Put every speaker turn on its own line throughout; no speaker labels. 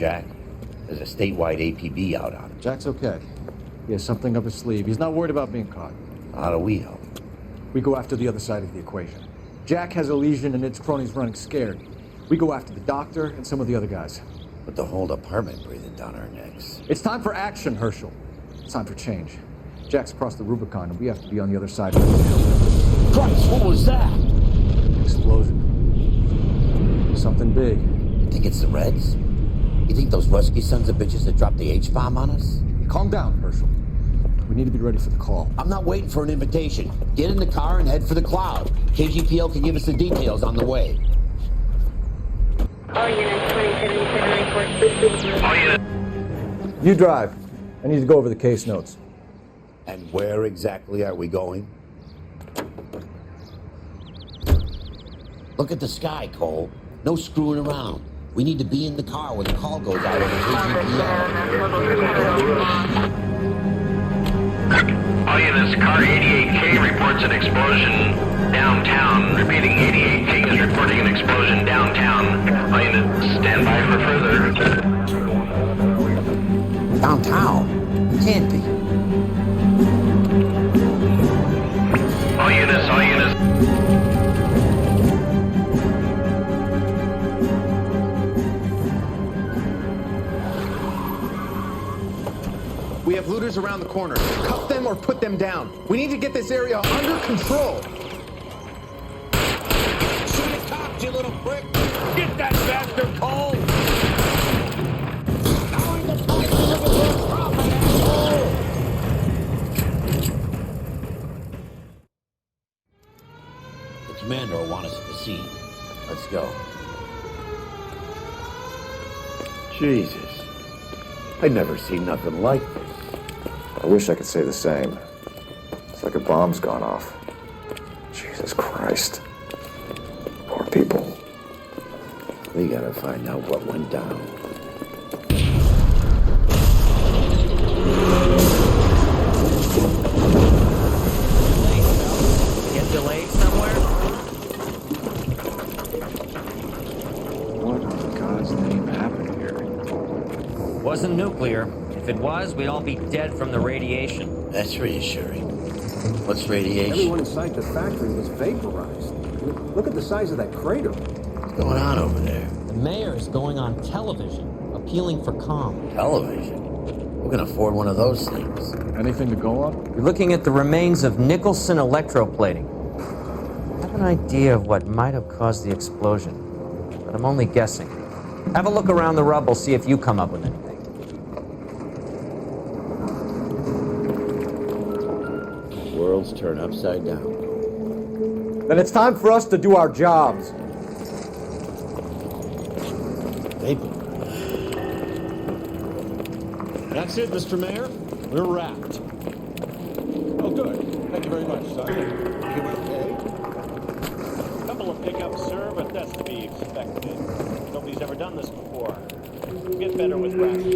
Jack? There's a statewide APB out on him.
Jack's okay. He has something up his sleeve. He's not worried about being caught.
How do we help?
We go after the other side of the equation. Jack has a legion and its cronies running scared. We go after the doctor and some of the other guys.
But the whole department breathing down our necks.
It's time for action, Herschel. It's time for change. Jack's crossed the Rubicon and we have to be on the other side of the hill.
Christ, what was that?
Explosion. Something big.
You think it's the Reds? You think those Rusky sons of bitches that dropped the H-bomb on us?
Calm down, Herschel. We need to be ready for the call.
I'm not waiting for an invitation. Get in the car and head for the cloud. KGPL can give us the details on the way.
All units, 2077 report.
All units.
You drive. I need to go over the case notes.
And where exactly are we going? Look at the sky, Cole. No screwing around. We need to be in the car when the call goes out over KGPL.
All units, car 88K reports an explosion downtown. Repeating, 88K is reporting an explosion downtown. All units, stand by for further.
Downtown? Can't be.
All units, all units.
We have looters around the corner. Cuff them or put them down. We need to get this area under control.
Shoot his cops, you little prick! Get that bastard, Cole! Now in the direction of the first profit, asshole! The commander will want us at the scene. Let's go. Jesus. I've never seen nothing like this.
I wish I could say the same. It's like a bomb's gone off. Jesus Christ. Poor people.
We gotta find out what went down.
Get delayed somewhere?
What in God's name happened here?
Wasn't nuclear. If it was, we'd all be dead from the radiation.
That's reassuring. What's radiation?
Everyone inside the factory was vaporized. Look at the size of that crater.
What's going on over there?
The mayor is going on television, appealing for calm.
Television? Who can afford one of those things?
Anything to go on?
We're looking at the remains of Nicholson Electroplating. I have an idea of what might have caused the explosion, but I'm only guessing. Have a look around the rubble, see if you come up with anything.
Worlds turn upside down.
Then it's time for us to do our jobs.
Vapor.
That's it, Mr. Mayor. We're wrapped. Oh, good. Thank you very much, son. You okay?
Couple of pickups, sir, but that's to be expected. Nobody's ever done this before. You get better with practice.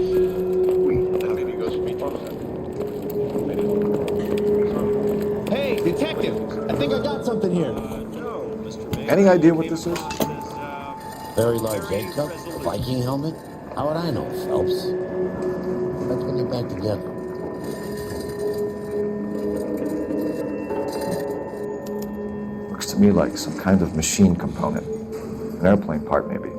How many goes for me,
Hey, detective! I think I got something here.
No, Mr. Mayor.
Any idea what this is?
Very large egg cup? A Viking helmet? How would I know, Phelps? Let's put it back together.
Looks to me like some kind of machine component. An airplane part, maybe.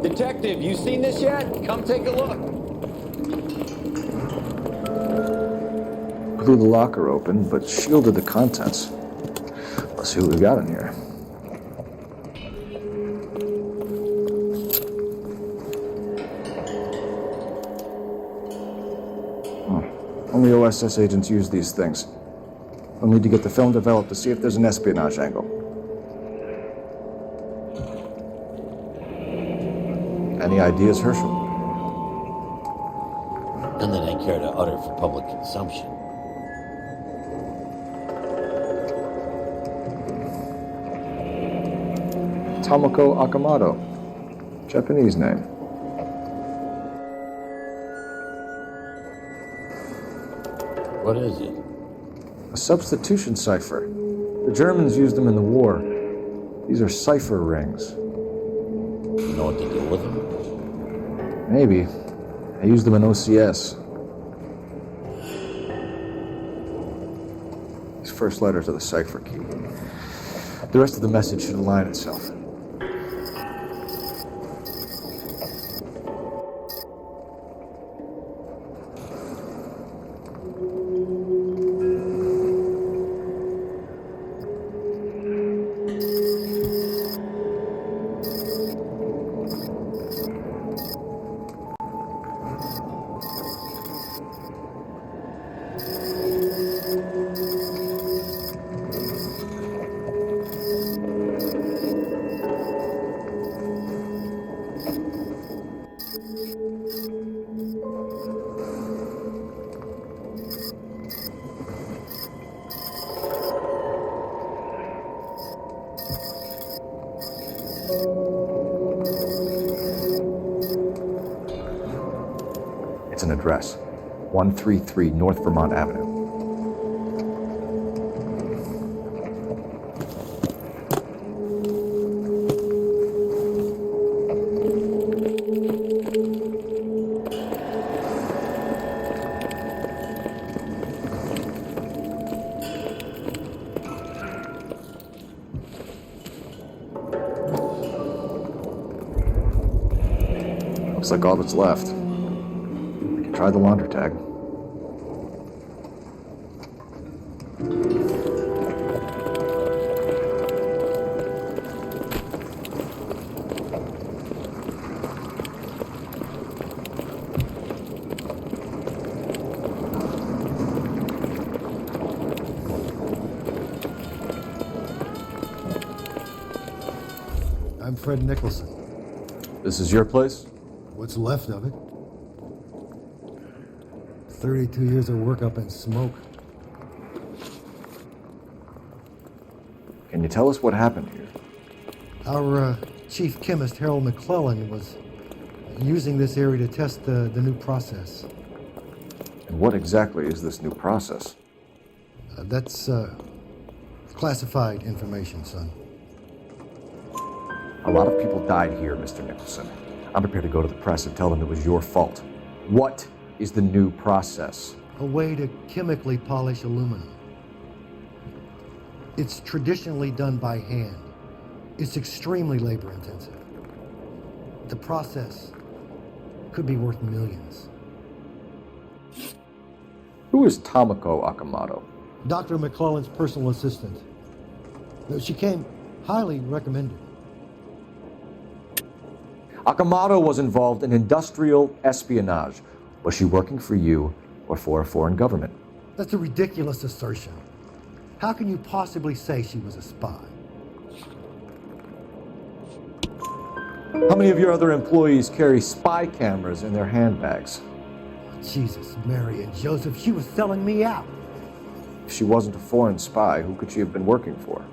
Detective, you seen this yet? Come take a look.
Blew the locker open, but shielded the contents. Let's see what we got in here. Only OSS agents use these things. We'll need to get the film developed to see if there's an espionage angle. Any ideas, Herschel?
None that I care to utter for public consumption.
Tomoko Akamoto. Japanese name.
What is it?
A substitution cipher. The Germans used them in the war. These are cipher rings.
You know what to do with them?
Maybe. I used them in OCS. These first letters are the cipher key. The rest of the message should align itself. It's an address, 133 North Vermont Avenue. Looks like all that's left. We can try the laundry tag.
I'm Fred Nicholson.
This is your place?
What's left of it. 32 years of work up in smoke.
Can you tell us what happened here?
Our chief chemist, Harold McClellan, was using this area to test the new process.
And what exactly is this new process?
That's classified information, son.
A lot of people died here, Mr. Nicholson. I'm prepared to go to the press and tell them it was your fault. What is the new process?
A way to chemically polish aluminum. It's traditionally done by hand. It's extremely labor intensive. The process could be worth millions.
Who is Tomoko Akamoto?
Dr. McClellan's personal assistant. She came highly recommended.
Akamoto was involved in industrial espionage. Was she working for you or for a foreign government?
That's a ridiculous assertion. How can you possibly say she was a spy?
How many of your other employees carry spy cameras in their handbags?
Jesus, Mary and Joseph, she was selling me out.
If she wasn't a foreign spy, who could she have been working for?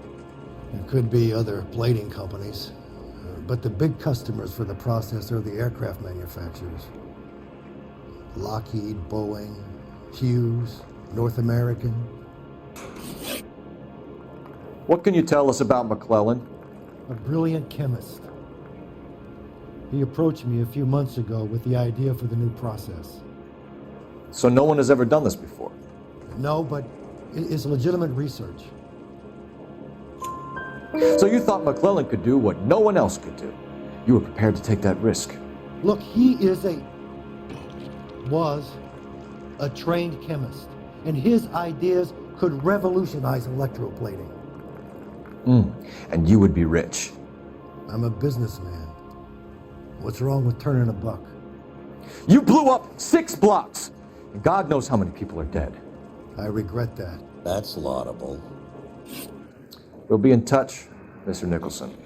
It could be other plating companies. But the big customers for the process are the aircraft manufacturers. Lockheed, Boeing, Hughes, North American.
What can you tell us about McClellan?
A brilliant chemist. He approached me a few months ago with the idea for the new process.
So no one has ever done this before?
No, but it's legitimate research.
So you thought McClellan could do what no one else could do. You were prepared to take that risk.
Look, he was a trained chemist, and his ideas could revolutionize electroplating.
And you would be rich.
I'm a businessman. What's wrong with turning a buck?
You blew up 6 blocks!
And God knows how many people are dead.
I regret that.
That's laudable.
We'll be in touch, Mr. Nicholson.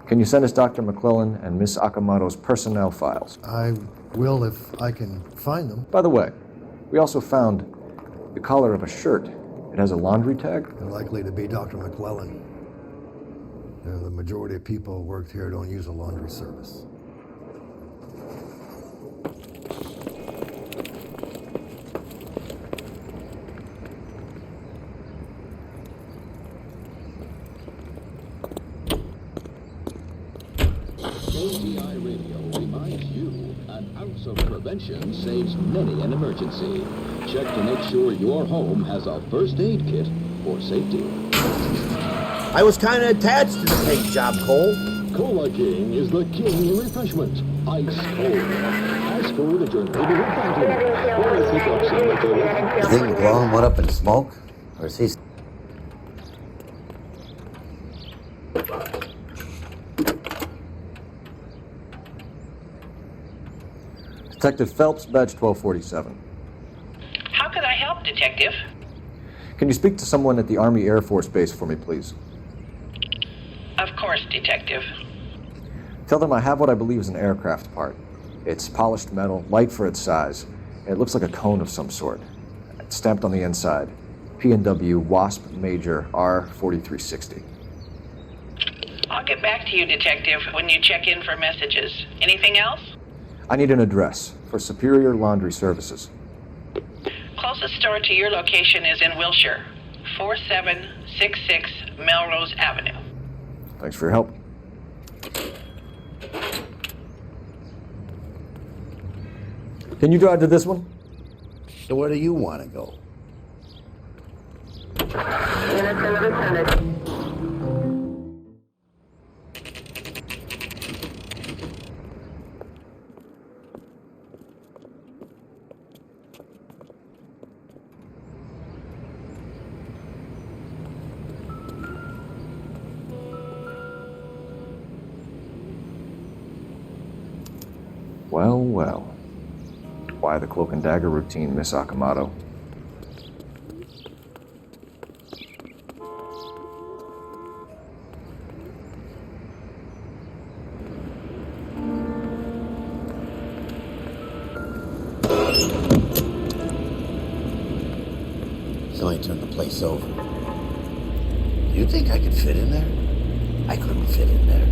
Can you send us Dr. McClellan and Miss Akamoto's personnel files?
I will if I can find them.
By the way, we also found the collar of a shirt. It has a laundry tag.
They're likely to be Dr. McClellan. The majority of people who worked here don't use a laundry service.
KTI Radio reminds you, an ounce of prevention saves many an emergency. Check to make sure your home has a first aid kit for safety.
I was kind of attached to the paint job, Cole.
Cola King is the king in refreshment. Ice cold. Ask for at your neighborhood fountain. Or pick up some at your local.
You think McClellan went up in smoke? Or is he...
Detective Phelps, badge 1247.
How can I help, Detective?
Can you speak to someone at the Army Air Force Base for me, please?
Of course, Detective.
Tell them I have what I believe is an aircraft part. It's polished metal, light for its size. It looks like a cone of some sort. It's stamped on the inside. P&W Wasp Major R4360.
I'll get back to you, Detective, when you check in for messages. Anything else?
I need an address for Superior Laundry Services.
Closest store to your location is in Wilshere, 4766 Melrose Avenue.
Thanks for your help. Can you drive to this one?
So where do you want to go?
Unit 1100.
Well, well. Why the cloak and dagger routine, Miss Akamoto?
Somebody turned the place over. You think I could fit in there? I couldn't fit in there.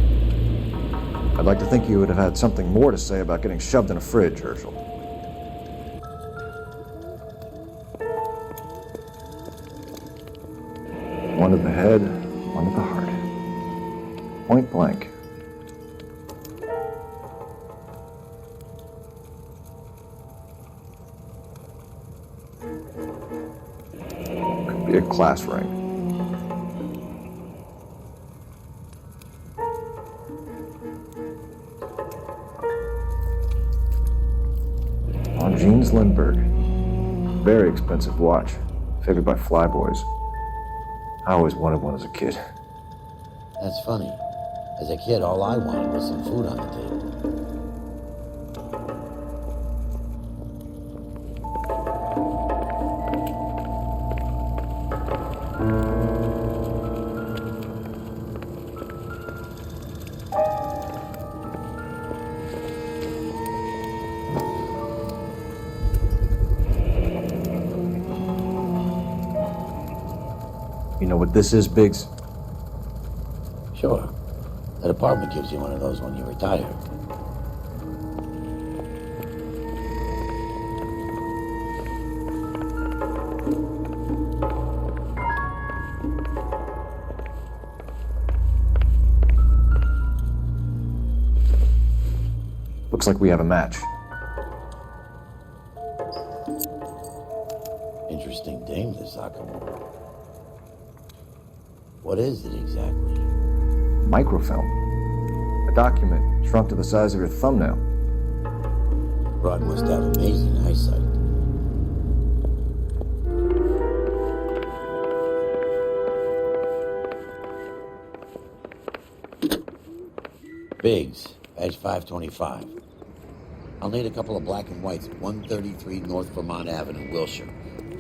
I'd like to think you would have had something more to say about getting shoved in a fridge, Herschel. One to the head, one to the heart. Point blank. Could be a class ring. Jeans Lindbergh. Very expensive watch. Favored by flyboys. I always wanted one as a kid.
That's funny. As a kid, all I wanted was some food on the table.
You know what this is, Biggs?
Sure. That apartment gives you one of those when you retire.
Looks like we have a match.
Interesting dame, this Akamoto. What is it exactly?
Microfilm. A document shrunk to the size of your thumbnail.
Rod must have amazing eyesight. Biggs, badge 525. I'll need a couple of black and whites at 133 North Vermont Avenue, Wilshere.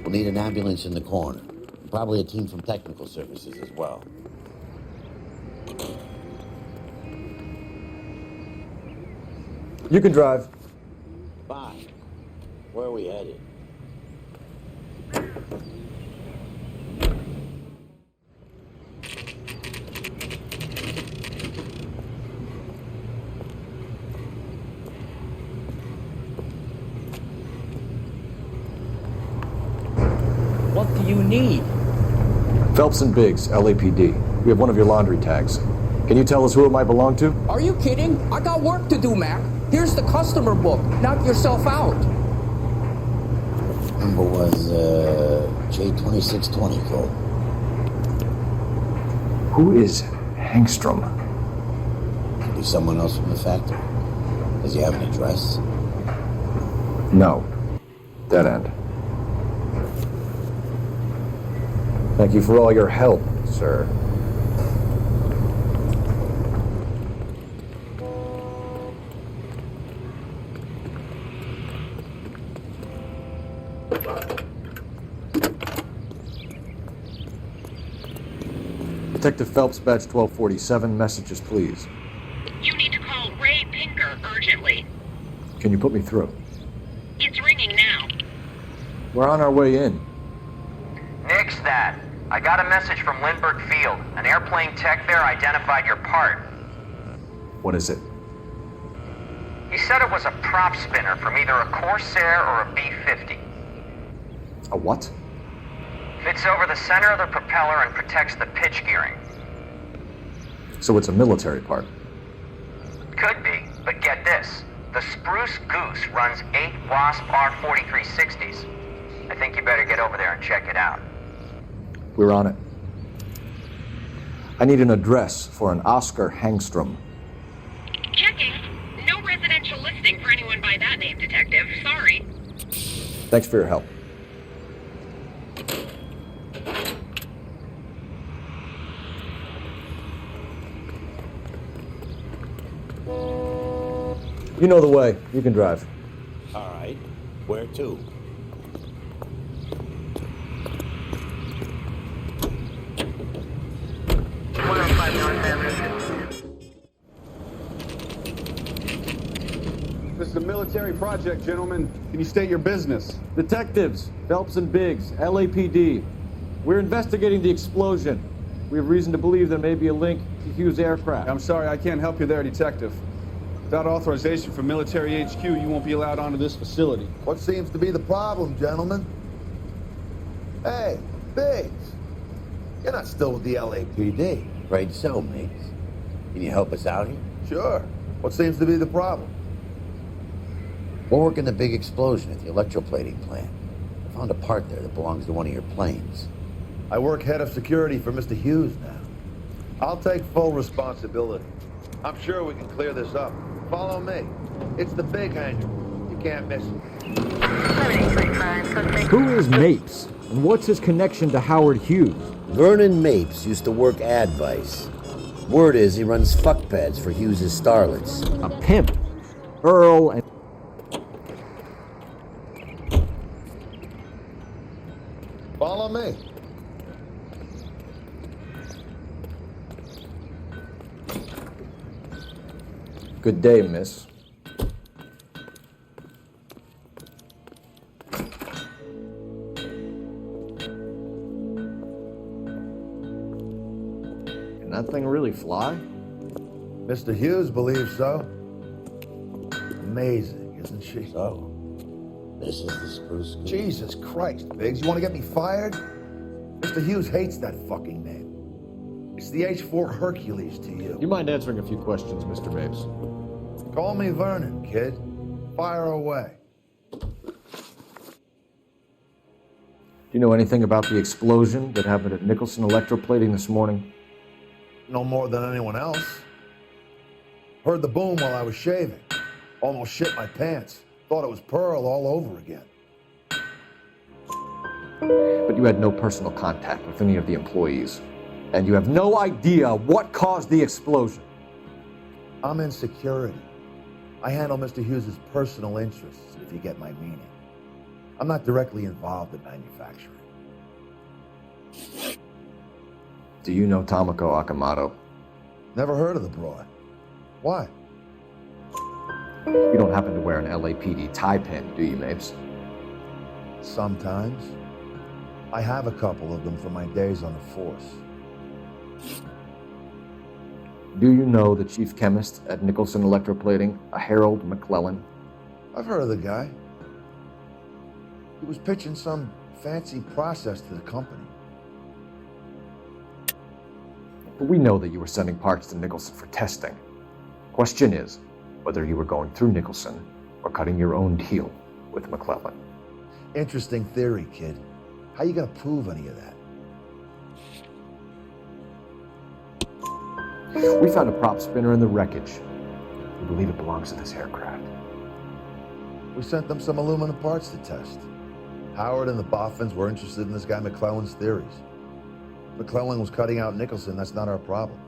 We'll need an ambulance in the corner. Probably a team from technical services as well.
You can drive.
Bye. Where are we headed?
What do you need?
Phelps and Biggs, LAPD. We have one of your laundry tags. Can you tell us who it might belong to?
Are you kidding? I got work to do, Mac. Here's the customer book. Knock yourself out.
Number was J2620, Cole.
Who is Hangstrom?
Could be someone else from the factory. Does he have an address?
No. Dead end. Thank you for all your help, sir. Detective Phelps, badge 1247, messages please.
You need to call Ray Pinker urgently.
Can you put me through?
It's ringing now.
We're on our way in.
Nix that. I got a message from Lindbergh Field. An airplane tech there identified your part.
What is it?
He said it was a prop spinner from either a Corsair or a B-50.
A what?
Fits over the center of the propeller and protects the pitch gearing.
So it's a military part.
Could be, but get this. The Spruce Goose runs 8 Wasp R-4360s. I think you better get over there and check it out.
We're on it. I need an address for an Oscar Hangstrom.
Checking. No residential listing for anyone by that name, Detective. Sorry.
Thanks for your help. You know the way. You can drive.
All right. Where to?
This is a military project, gentlemen. Can you state your business?
Detectives, Phelps and Biggs, LAPD. We're investigating the explosion. We have reason to believe there may be a link to Hughes Aircraft.
I'm sorry, I can't help you there, Detective. Without authorization from military HQ, you won't be allowed onto this facility.
What seems to be the problem, gentlemen? Hey, Biggs. You're not still with the LAPD.
Right so, mates. Can you help us out here?
Sure. What seems to be the problem?
We're working the big explosion at the electroplating plant. I found a part there that belongs to one of your planes.
I work head of security for Mr. Hughes now. I'll take full responsibility. I'm sure we can clear this up. Follow me. It's the big hangar. You can't miss it.
Who is Mapes? And what's his connection to Howard Hughes?
Vernon Mapes used to work Advice. Word is he runs fuck pads for Hughes' starlets.
A pimp. Earl and...
Follow me.
Good day, miss. Can that thing really fly?
Mr. Hughes believes so. Amazing, isn't she?
So, this is the Spruce Goose.
Jesus Christ, Biggs. You want to get me fired? Mr. Hughes hates that fucking name. It's the H-4 Hercules to you.
You mind answering a few questions, Mr. Mapes?
Call me Vernon, kid. Fire away.
Do you know anything about the explosion that happened at Nicholson Electroplating this morning?
No more than anyone else. Heard the boom while I was shaving. Almost shit my pants. Thought it was Pearl all over again.
But you had no personal contact with any of the employees. And you have no idea what caused the explosion.
I'm in security. I handle Mr. Hughes' personal interests, if you get my meaning. I'm not directly involved in manufacturing.
Do you know Tomoko Akamoto?
Never heard of the broad. Why?
You don't happen to wear an LAPD tie pin, do you, Mapes?
Sometimes. I have a couple of them from my days on the force.
Do you know the chief chemist at Nicholson Electroplating, a Harold McClellan?
I've heard of the guy. He was pitching some fancy process to the company.
But we know that you were sending parts to Nicholson for testing. Question is, whether you were going through Nicholson or cutting your own deal with McClellan.
Interesting theory, kid. How you gonna prove any of that?
We found a prop spinner in the wreckage. We believe it belongs to this aircraft.
We sent them some aluminum parts to test. Howard and the Boffins were interested in this guy McClellan's theories. McClellan was cutting out Nicholson. That's not our problem.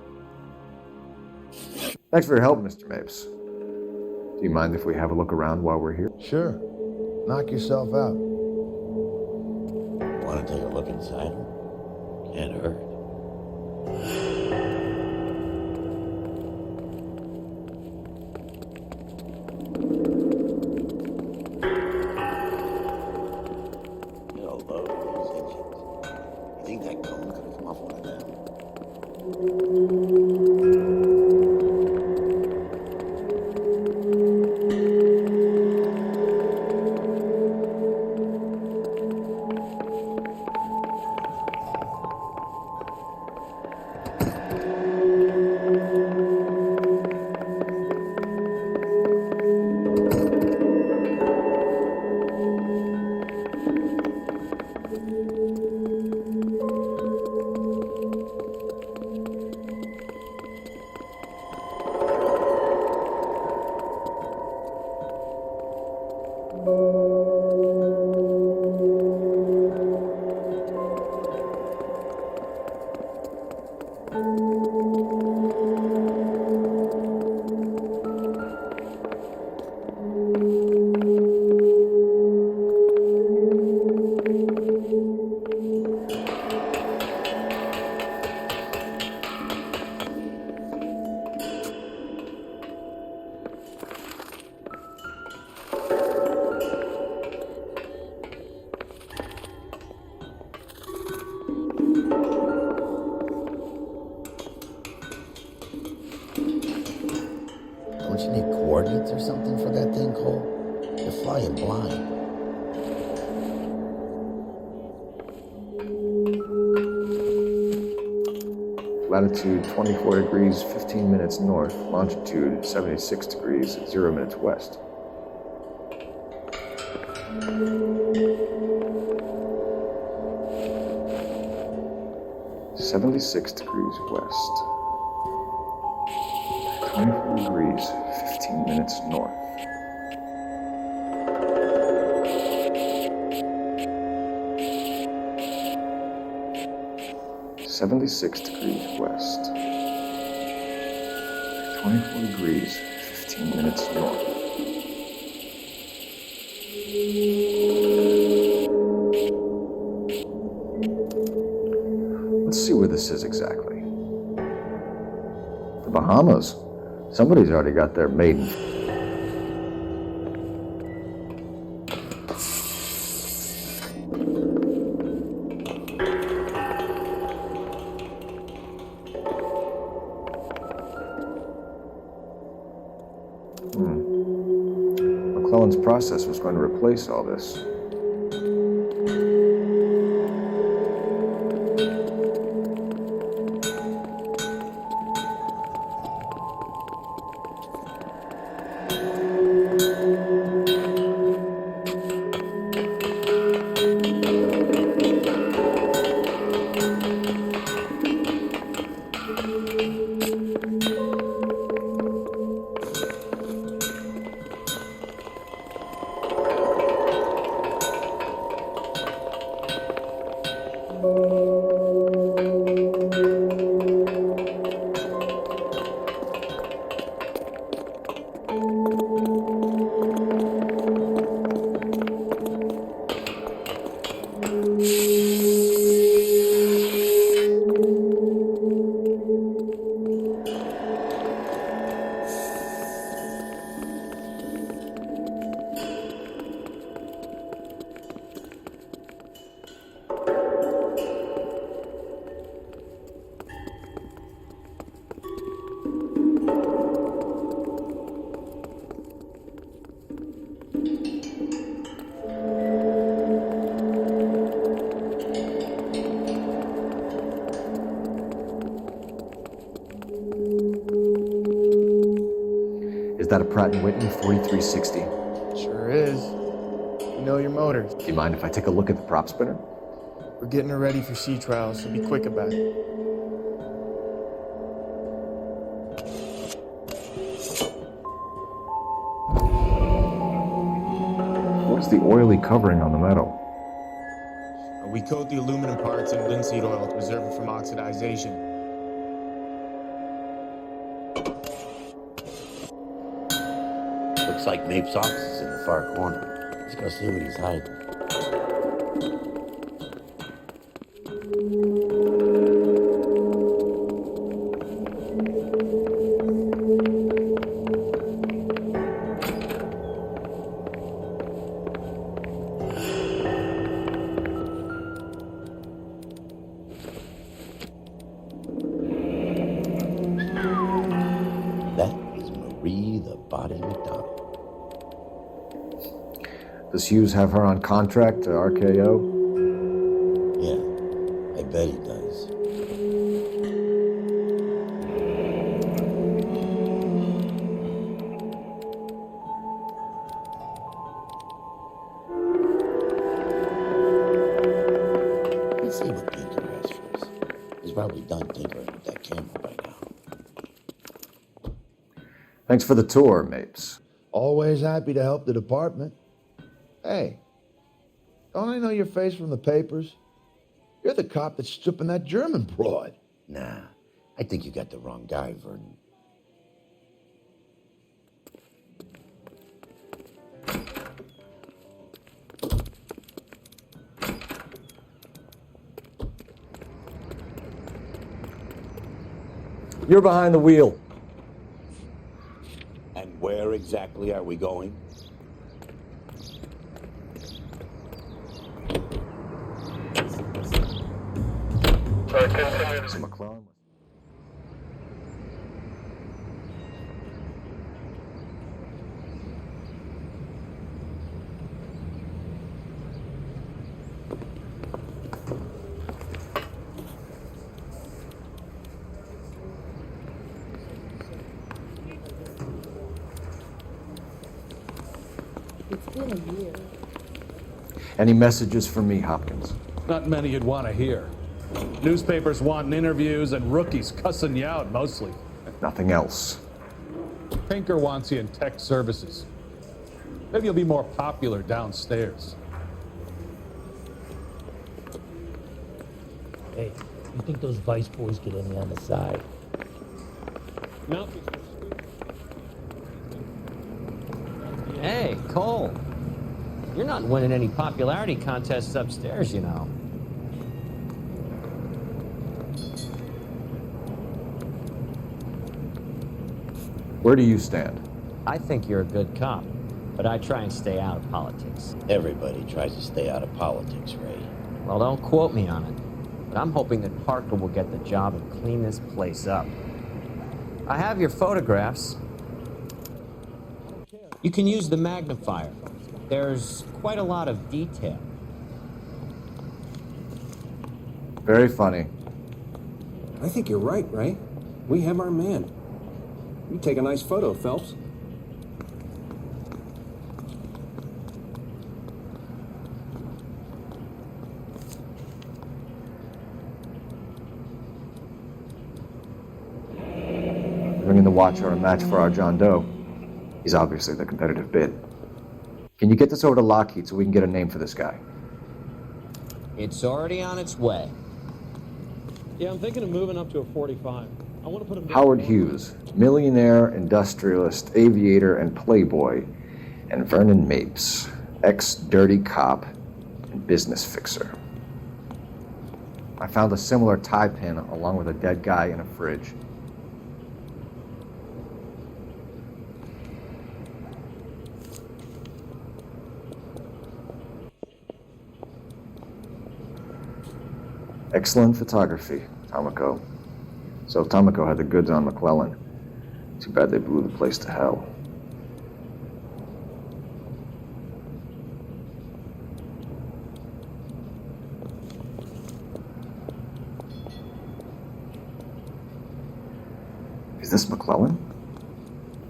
Thanks for your help, Mr. Mapes. Do you mind if we have a look around while we're here?
Sure. Knock yourself out.
Want to take a look inside? Can't hurt. You think that cone could have come off one of them? Don't you need coordinates or something for that thing, Cole? You're flying blind.
Latitude 24 degrees, 15 minutes north. Longitude 76 degrees, 0 minutes west. (76 degrees west). 24 degrees, 15 minutes north. (76 degrees west). 24 degrees, 15 minutes north. Let's see where this is exactly. The Bahamas. Somebody's already got their maiden. McClellan's process was going to replace all this. that a Pratt & Whitney 4360?
Sure is. You know your motors.
Do you mind if I take a look at the prop spinner?
We're getting her ready for sea trials, so be quick about it.
What's the oily covering on the metal?
We coat the aluminum parts in linseed oil to preserve it from oxidization.
Looks like Mapes' office is in the far corner. Let's go see what he's hiding.
Does Hughes have her on contract to RKO?
Yeah, I bet he does. Let's see what Tinker has for us. He's probably done tinkering with that camera by now.
Thanks for the tour, Mapes.
Always happy to help the department. Hey, don't I know your face from the papers? You're the cop that's stripping that German broad.
Nah, I think you got the wrong guy, Vernon.
You're behind the wheel.
And where exactly are we going?
So McClellan.
It's been a year.
Any messages for me, Hopkins?
Not many you'd want to hear. Newspapers wanting interviews and rookies cussing you out mostly.
Nothing else.
Tinker wants you in tech services. Maybe you'll be more popular downstairs.
Hey, you think those Vice boys get any on the side?
No.
Hey, Cole. You're not winning any popularity contests upstairs, you know.
Where do you stand?
I think you're a good cop, but I try and stay out of politics.
Everybody tries to stay out of politics, Ray.
Well, don't quote me on it, but I'm hoping that Parker will get the job and clean this place up. I have your photographs. You can use the magnifier. There's quite a lot of detail.
Very funny.
I think you're right, Ray. We have our man. You take a nice photo, Phelps.
Bringing the Watcher a match for our John Doe. He's obviously the competitive bid. Can you get this over to Lockheed so we can get a name for this guy?
It's already on its way.
Yeah, I'm thinking of moving up to a 45. I want to put him down.
Howard Hughes, millionaire, industrialist, aviator, and playboy, and Vernon Mapes, ex-dirty cop and business fixer. I found a similar tie pin along with a dead guy in a fridge. Excellent photography, Tomoko. So Tomoko had the goods on McClellan. Too bad they blew the place to hell. Is this McClellan?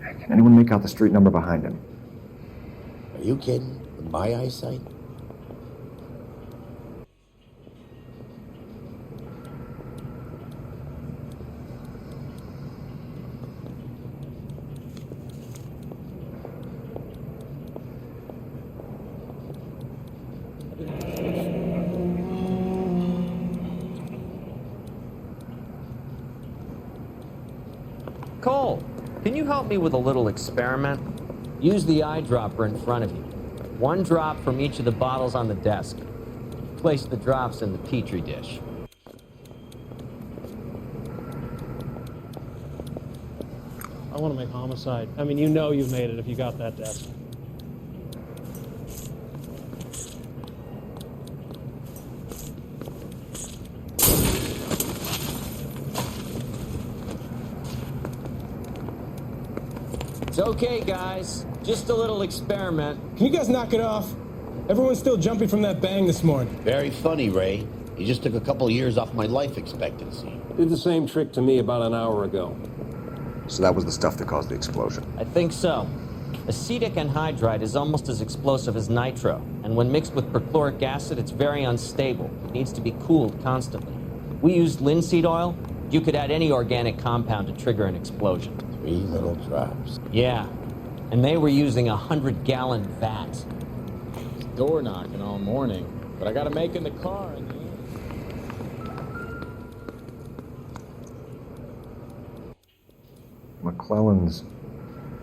I can Can anyone make out the street number behind him?
Are you kidding? With my eyesight?
Cole, can you help me with a little experiment? Use the eyedropper in front of you. One drop from each of the bottles on the desk. Place the drops in the petri dish.
I want to make homicide. I mean, you know you've made it if you got that desk.
It's okay, guys. Just a little experiment.
Can you guys knock it off? Everyone's still jumping from that bang this morning.
Very funny, Ray. You just took a couple of years off my life expectancy.
Did the same trick to me about an hour ago.
So that was the stuff that caused the explosion.
I think so. Acetic anhydride is almost as explosive as nitro, and when mixed with perchloric acid, it's very unstable. It needs to be cooled constantly. We used linseed oil. You could add any organic compound to trigger an explosion.
3 little drops.
Yeah, and they were using a 100-gallon vat.
Door knocking all morning, but I gotta make in the car in the end.
McClellan's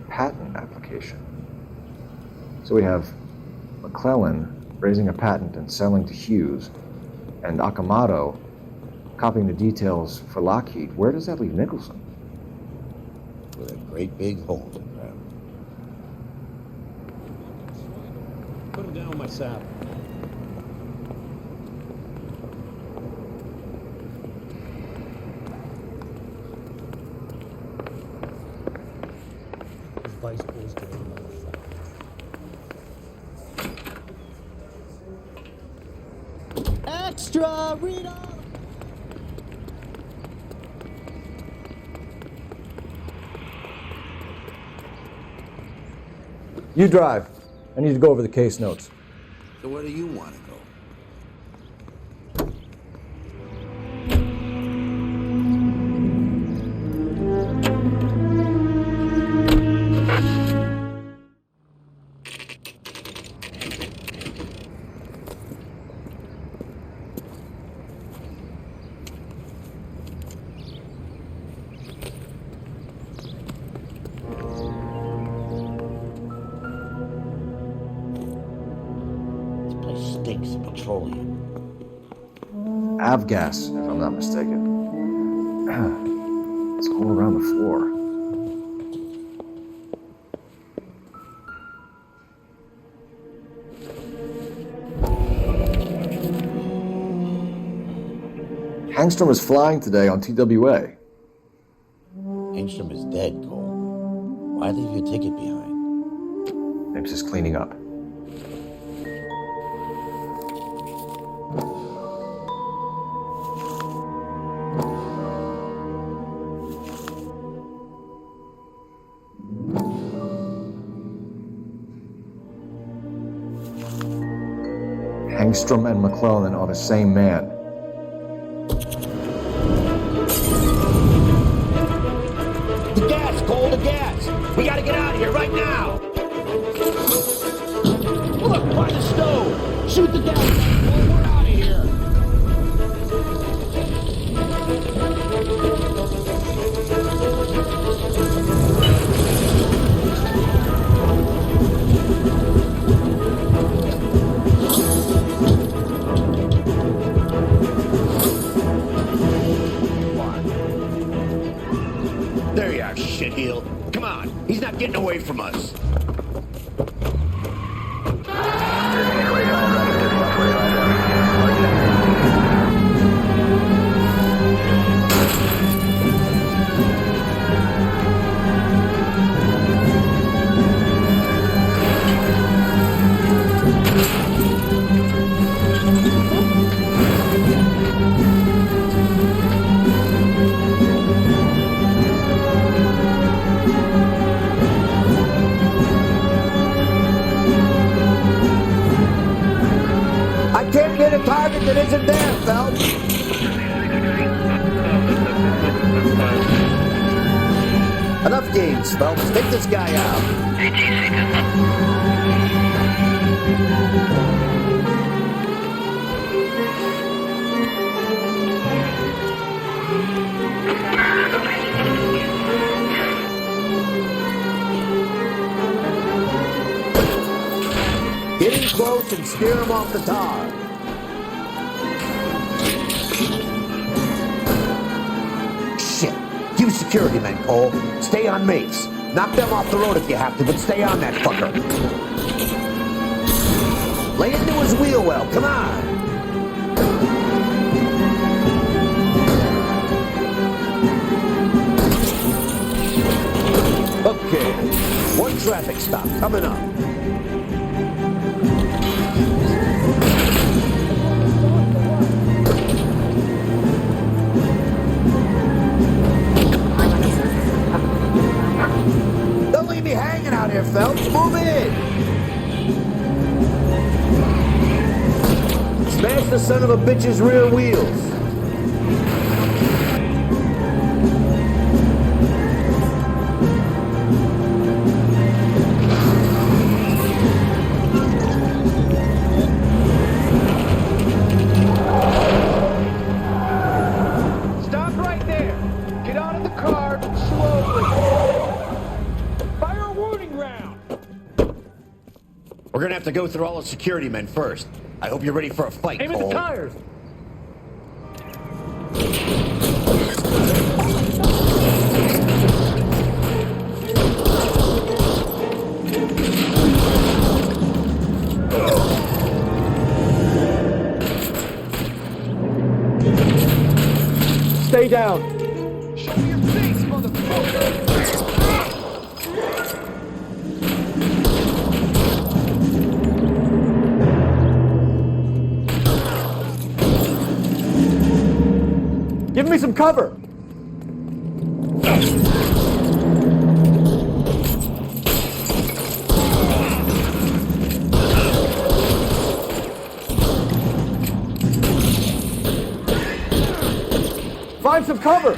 patent application. So we have McClellan raising a patent and selling to Hughes, and Akamoto copying the details for Lockheed. Where does that leave Nicholson?
With a great big hole in the ground.
Put him down with my saddle.
His vice boys get on the side. Extra! Read on!
You drive. I need to go over the case notes.
So where do you want to go? Stinks of petroleum.
Avgas, if I'm not mistaken. It's all around the floor. Hangstrom is flying today on TWA.
Hangstrom is dead, Cole. Why leave your ticket behind?
Maybe just cleaning up. Hangstrom and McClellan are the same man.
The gas, Cole, the gas! We gotta get out of here right now! Look, by the stove! Shoot the gas! Cole, we're out of here! There you are, shitheel. Come on, he's not getting away from us. tough games, Phelps. Take this guy out. Get in close and steer him off the tar. Shit. You security men, Cole. Stay on mates. Knock them off the road if you have to, but stay on that fucker. Lay into his wheel well. Come on. Okay. One traffic stop coming up. Hanging out here, Phelps. Move in. Smash the son of a bitch's rear wheels.
Stop right there. Get out of the car slowly.
We're gonna have to go through all the security men first. I hope you're ready for a fight,
Aim at
Cole.
the tires.
Stay down.
Show me your face, motherfucker.
Give me some cover. Find some cover.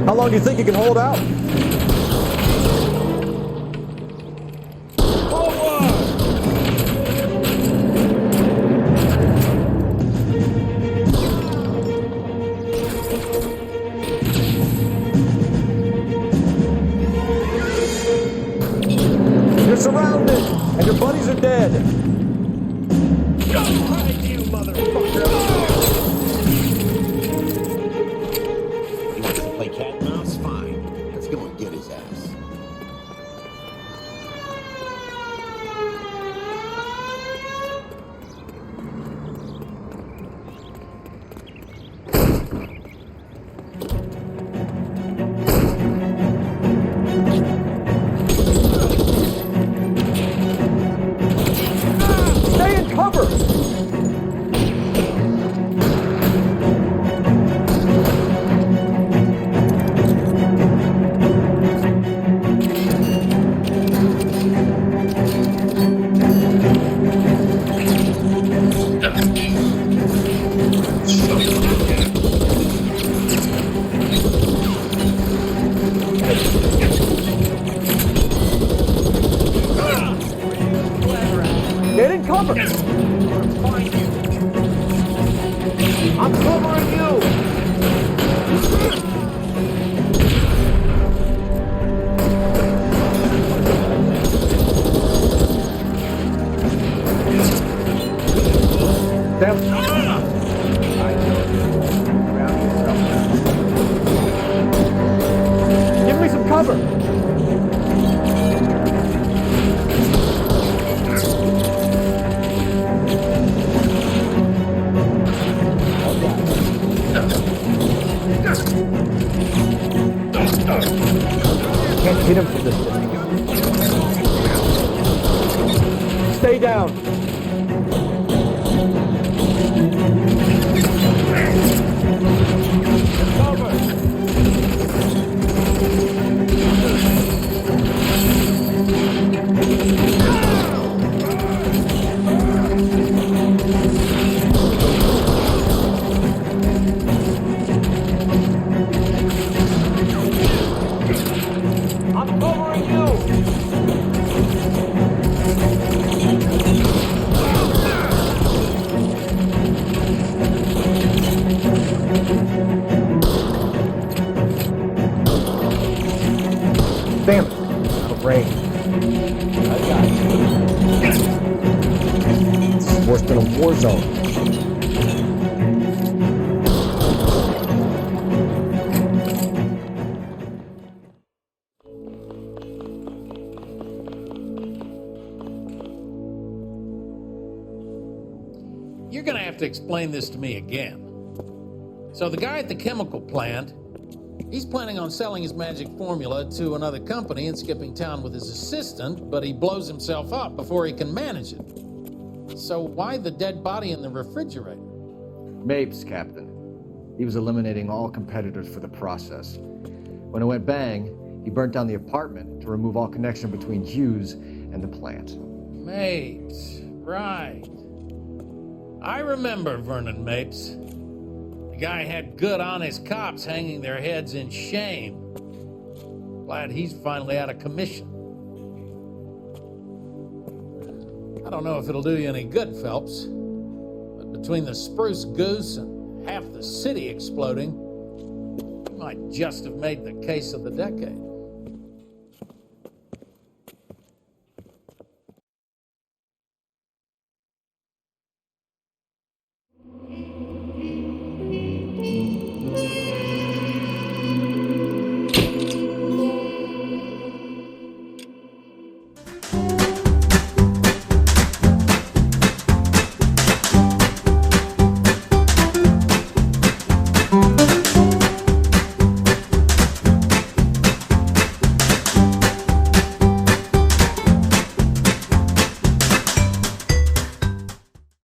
How long do you think you can hold out? You're surrounded, and your buddies are dead.
Hide, you motherfucker! He wants to play cat and mouse? Fine. Let's go and get his ass.
Stay in cover. Get in cover.
I'm covering you.
Give me some cover. Can't hit him from this distance. Stay down.
Cover.
Damn it! Out of range.
I got you.
This is worse than a war zone.
You're gonna have to explain this to me again. So the guy at the chemical plant, he's planning on selling his magic formula to another company and skipping town with his assistant, but he blows himself up before he can manage it. So why the dead body in the refrigerator?
Mapes, Captain. He was eliminating all competitors for the process. When it went bang, he burnt down the apartment to remove all connection between Hughes and the plant.
Mapes, right. I remember Vernon Mapes. The guy had good, honest cops hanging their heads in shame. Glad he's finally out of commission. I don't know if it'll do you any good, Phelps, but between the spruce goose and half the city exploding, you might just have made the case of the decade.